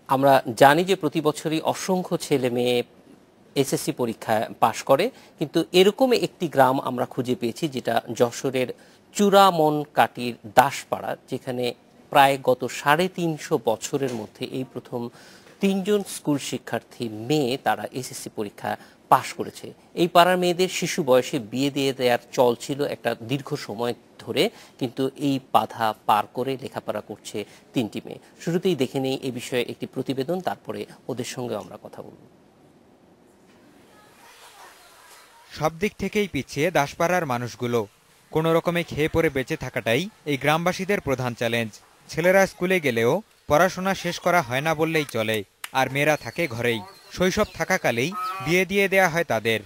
আমরা জানি যে প্রতি বছরই অসংখ্য ছেলে মেয়ে এসএসসি পরীক্ষায় পাশ করে, কিন্তু এরকম একটি গ্রাম আমরা খুঁজে পেয়েছি যেটা যশোরের চূড়ামনকাটির দাসপাড়া, যেখানে প্রায় গত ৩৫০ বছরের মধ্যে এই প্রথম তিনজন স্কুল শিক্ষার্থী মেয়ে তারা এসএসসি পরীক্ষা পাশ করেছে। এই পাড়ার মেয়েদের শিশু বয়সে বিয়ে দিয়ে দেওয়ার চল ছিল একটা দীর্ঘ সময় ধরে, কিন্তু এই বাধা পার করে লেখাপড়া করছে তিনটি মেয়ে। শুরুতেই দেখে নেই এই বিষয়ে একটি প্রতিবেদন, তারপরে ওদের সঙ্গে আমরা কথা বলব। সব দিক থেকেই পিছিয়ে দাসপাড়ার মানুষগুলো। কোনো রকমে খেয়ে পড়ে বেঁচে থাকাটাই এই গ্রামবাসীদের প্রধান চ্যালেঞ্জ। ছেলেরা স্কুলে গেলেও পড়াশোনা শেষ করা হয় না বললেই চলে, আর মেয়েরা থাকে ঘরেই। শৈশব থাকাকালেই বিয়ে দিয়ে দেয়া হয় তাদের।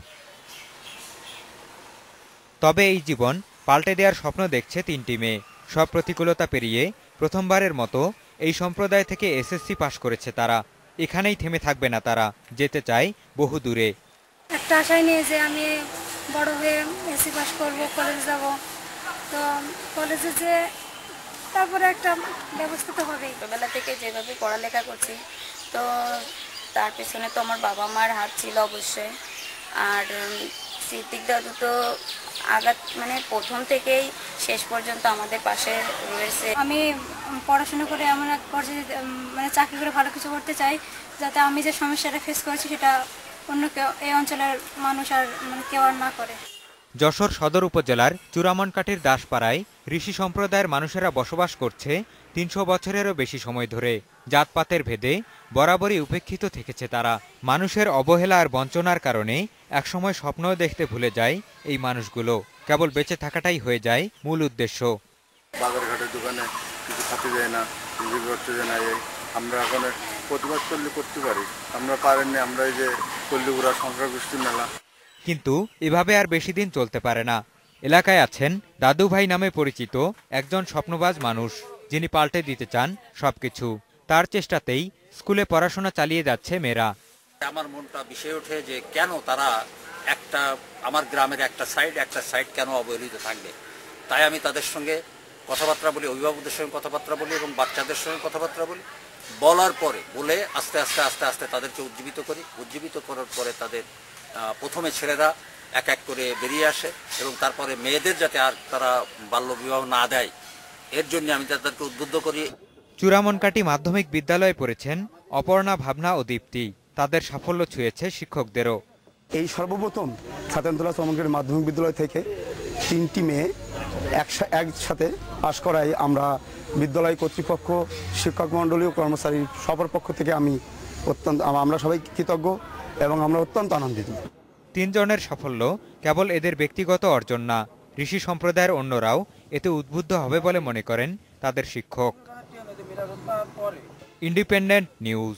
তবে এই জীবন পাল্টে দেওয়ার স্বপ্ন দেখছে তিনটি মেয়ে। সব প্রতিকূলতা পেরিয়ে প্রথমবারের মতো এই সম্প্রদায় থেকে এসএসসি পাশ করেছে তারা। এখানেই থেমে থাকবে না তারা, যেতে চায় বহু দূরে। একটা আশাই নিয়ে যে আমি বড় হয়ে এসএসসি পাস করব, কলেজ যাব। তো কলেজে যে তারপরে একটা ব্যবস্থা তো হবেই। ছোটবেলা থেকে যেভাবে পড়ালেখা করছি, তো তার পেছনে তো আমার বাবা মার হাত ছিল অবশ্যই। আর সিদ্দিক দাদু তো আঘাত মানে প্রথম থেকেই শেষ পর্যন্ত আমাদের পাশে রয়েছে। আমি পড়াশোনা করে এমন এক পর্যায়ে মানে চাকরি করে ভালো কিছু করতে চাই, যাতে আমি যে সমস্যাটা ফেস করেছি সেটা অন্য কেউ এই অঞ্চলের মানুষ আর মানে কেউ আর না করে। যশোর সদর উপজেলার চূড়ামনকাঠির দাসপাড়ায় ঋষি সম্প্রদায়ের মানুষেরা বসবাস করছে ৩০০ বছরেরও বেশি সময় ধরে। জাতপাতের ভেদে বরাবরই উপেক্ষিত থেকেছে তারা। মানুষের অবহেলা আর বঞ্চনার কারণে একসময় স্বপ্নও দেখতে ভুলে যায় এই মানুষগুলো। কেবল বেঁচে থাকাটাই হয়ে যায় মূল উদ্দেশ্য। বাজারঘাটের দোকানে কিছু খাতে যায় না, বিক্রি করতে যায় না। আমরা এখন প্রতিবাদ করলে করতে পারি, আমরা পারেননি। আমরা এই যে পল্লীপুরা সংখ্যাগোষ্ঠী মেলা। কিন্তু এভাবে আর বেশি দিন চলতে পারে না। এলাকায় আছেন দাদু ভাই নামে পরিচিত একজন স্বপ্নবাজ মানুষ, যিনি পাল্টে দিতে চান সবকিছু। তার চেষ্টাতেই স্কুলে পড়াশোনা চালিয়ে যাচ্ছে মেয়েরা। আমার মনটা বিষয় ওঠে যে কেন তারা আমার গ্রামের একটা সাইড কেন অবহেলিত থাকবে। তাই আমি তাদের সঙ্গে কথাবার্তা বলি, অভিভাবকদের সঙ্গে কথাবার্তা বলি এবং বাচ্চাদের সঙ্গে কথাবার্তা বলি। বলার পরে আস্তে আস্তে তাদেরকে উজ্জীবিত করার পরে তাদের প্রথমে ছেলেরা এক এক করে বেরিয়ে আসে এবং তারপরে মেয়েদের যাতে আর তারা বাল্যবিবাহ না দেয়, এর জন্য আমি তাদেরকে উদ্বুদ্ধ করি। চূড়ামনকাঠি মাধ্যমিক বিদ্যালয়ে পড়েছেন অপর্ণা, ভাবনা ও দীপ্তি। তাদের সাফল্য ছুঁয়েছে শিক্ষকদেরও। এই সর্বপ্রথম ছাত্রতলা চূড়ামনকাঠি মাধ্যমিক বিদ্যালয় থেকে তিনটি মেয়ে একসাথে পাশ করায় আমরা বিদ্যালয় কর্তৃপক্ষ, শিক্ষক মণ্ডলী ও কর্মচারী সবার পক্ষ থেকে আমরা সবাই কৃতজ্ঞ এবং আমরা অত্যন্ত আনন্দিত। তিনজনের সাফল্য কেবল এদের ব্যক্তিগত অর্জন না, ঋষি সম্প্রদায়ের অন্যরাও এতে উদ্বুদ্ধ হবে বলে মনে করেন তাদের শিক্ষক। Independent news.